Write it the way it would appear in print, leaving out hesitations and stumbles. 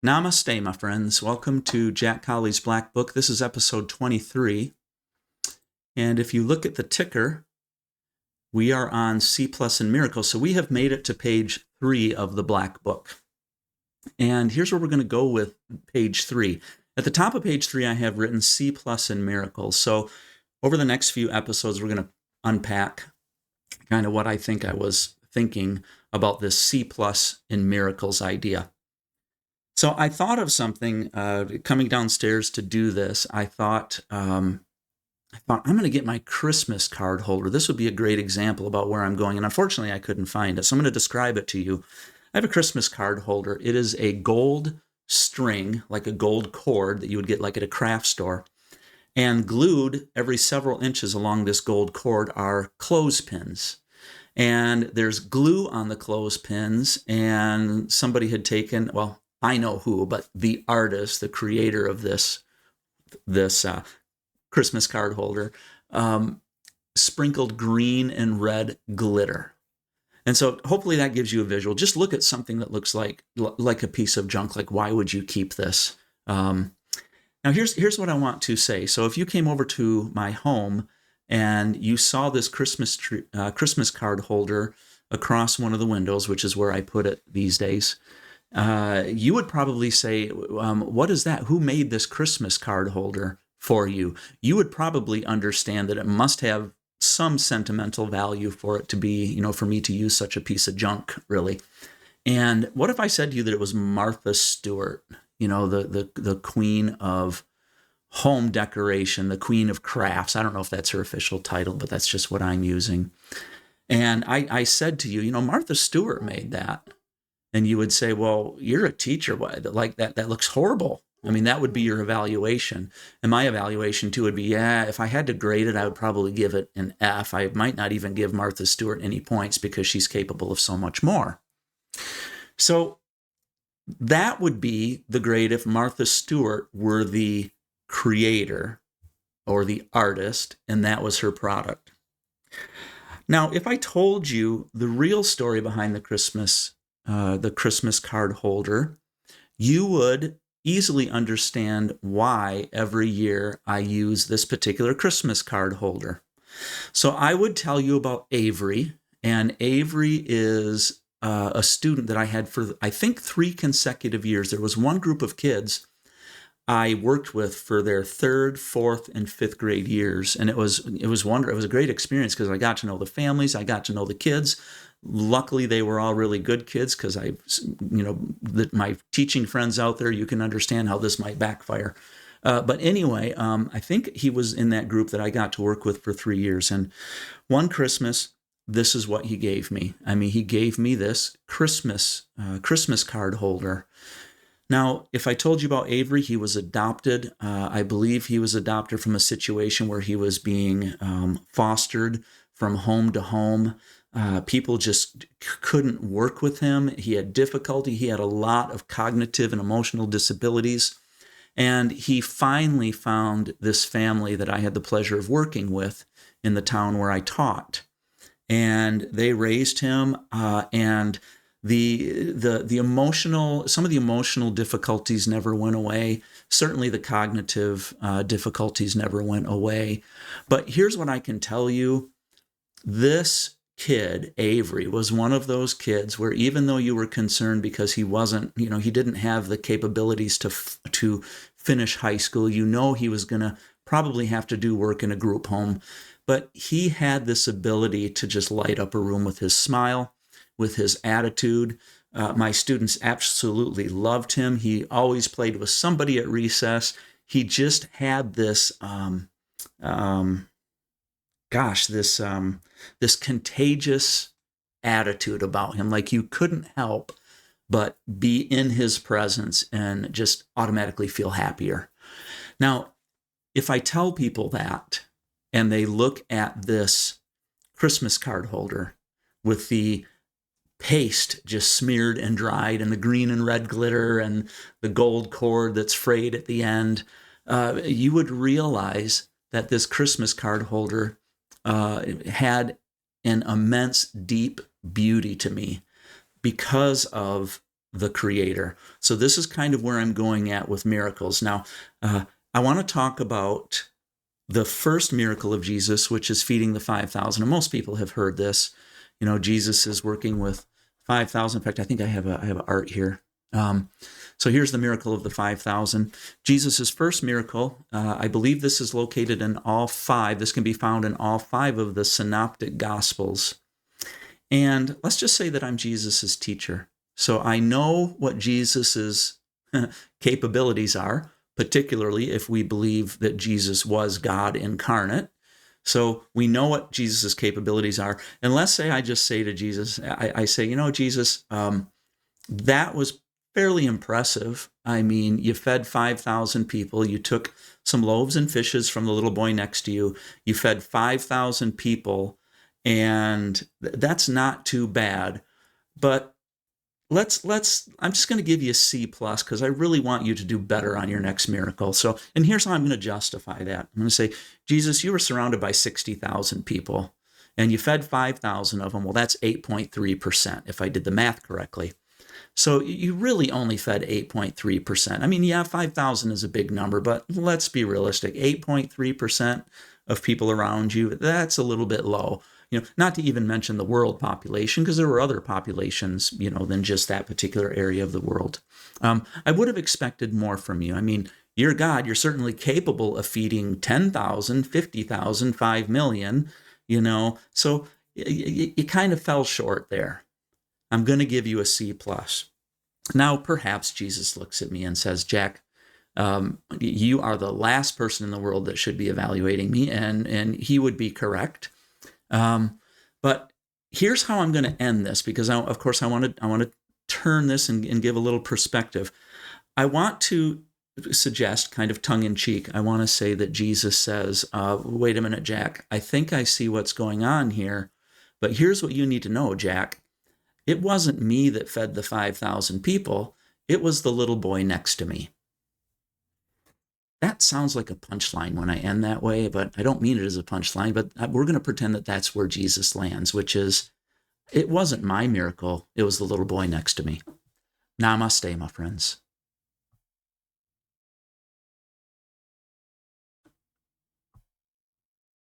Namaste, my friends. Welcome to Jack Colley's Black Book. This is episode 23. And if you look at the ticker, we are on C plus and miracles. So we have made it to page 3 of the Black Book. And here's where we're going to go with page 3. At the top of page 3, I have written C plus and miracles. So over the next few episodes, we're going to unpack kind of what I think I was thinking about this C plus in miracles idea. So I thought of something coming downstairs to do this. I thought I'm going to get my Christmas card holder. This would be a great example about where I'm going. And unfortunately, I couldn't find it. So I'm going to describe it to you. I have a Christmas card holder. It is a gold string, like a gold cord that you would get like at a craft store. And glued every several inches along this gold cord are clothespins. And there's glue on the clothespins. And somebody had taken, well, I know who, but the artist, the creator of this Christmas card holder, sprinkled green and red glitter. And so hopefully that gives you a visual. Just look at something that looks like a piece of junk. Like, why would you keep this? Now, here's what I want to say. So if you came over to my home and you saw this Christmas card holder across one of the windows, which is where I put it these days, you would probably say, what is that? Who made this Christmas card holder for you? You would probably understand that it must have some sentimental value for it to be, for me to use such a piece of junk, really. And what if I said to you that it was Martha Stewart, the queen of home decoration, the queen of crafts? I don't know if that's her official title, but that's just what I'm using. And I said to you, Martha Stewart made that. And you would say, well, you're a teacher. Like that looks horrible. I mean, that would be your evaluation. And my evaluation, too, would be, if I had to grade it, I would probably give it an F. I might not even give Martha Stewart any points because she's capable of so much more. So that would be the grade if Martha Stewart were the creator or the artist, and that was her product. Now, if I told you the real story behind the Christmas card holder, you would easily understand why every year I use this particular Christmas card holder. So I would tell you about Avery, and Avery is a student that I had for, I think, 3 consecutive years. There was one group of kids I worked with for their 3rd, 4th, and 5th grade years, and it was wonderful. It was a great experience because I got to know the families, I got to know the kids. Luckily, they were all really good kids because my teaching friends out there, you can understand how this might backfire. But anyway, I think he was in that group that I got to work with for 3 years. And one Christmas, this is what he gave me. I mean, he gave me this Christmas card holder. Now, if I told you about Avery, he was adopted. I believe he was adopted from a situation where he was being fostered from home to home. People just couldn't work with him. He had difficulty. He had a lot of cognitive and emotional disabilities. And he finally found this family that I had the pleasure of working with in the town where I taught. And they raised him, and the emotional, some of the emotional difficulties never went away. Certainly the cognitive difficulties never went away. But here's what I can tell you. This kid, Avery, was one of those kids where even though you were concerned because he wasn't, he didn't have the capabilities to finish high school, he was going to probably have to do work in a group home. But he had this ability to just light up a room with his smile, with his attitude. My students absolutely loved him. He always played with somebody at recess. He just had this, this contagious attitude about him. Like you couldn't help but be in his presence and just automatically feel happier. Now, if I tell people that, and they look at this Christmas card holder with the paste just smeared and dried and the green and red glitter and the gold cord that's frayed at the end, you would realize that this Christmas card holder had an immense, deep beauty to me because of the Creator. So this is kind of where I'm going at with miracles. Now, I want to talk about the first miracle of Jesus, which is feeding the 5,000. And most people have heard this. You know, Jesus is working with 5,000. In fact, I think I have an art here. So here's the miracle of the 5,000. Jesus' first miracle, I believe this is located in all five. This can be found in all five of the synoptic gospels. And let's just say that I'm Jesus's teacher. So I know what Jesus's capabilities are, particularly if we believe that Jesus was God incarnate. So we know what Jesus's capabilities are. And let's say I just say to Jesus, I say, you know, Jesus, that was fairly impressive. I mean, you fed 5,000 people. You took some loaves and fishes from the little boy next to you. You fed 5,000 people, and that's not too bad. But I'm just going to give you a C plus because I really want you to do better on your next miracle. So, and here's how I'm going to justify that. I'm going to say, Jesus, you were surrounded by 60,000 people, and you fed 5,000 of them. Well, that's 8.3%, if I did the math correctly. So you really only fed 8.3%. I mean, yeah, 5,000 is a big number, but let's be realistic. 8.3% of people around you, that's a little bit low. You know, not to even mention the world population, because there were other populations, you know, than just that particular area of the world. I would have expected more from you. I mean, you're God. You're certainly capable of feeding 10,000, 50,000, 5 million, you know. So you kind of fell short there. I'm going to give you a C plus. Now, perhaps Jesus looks at me and says, Jack, you are the last person in the world that should be evaluating me, and he would be correct. But here's how I'm going to end this, because of course I want to turn this and give a little perspective. I want to suggest, kind of tongue in cheek, I want to say that Jesus says, wait a minute, Jack, I think I see what's going on here, but here's what you need to know, Jack. It wasn't me that fed the 5,000 people. It was the little boy next to me. That sounds like a punchline when I end that way, but I don't mean it as a punchline, but we're going to pretend that that's where Jesus lands, which is, it wasn't my miracle. It was the little boy next to me. Namaste, my friends.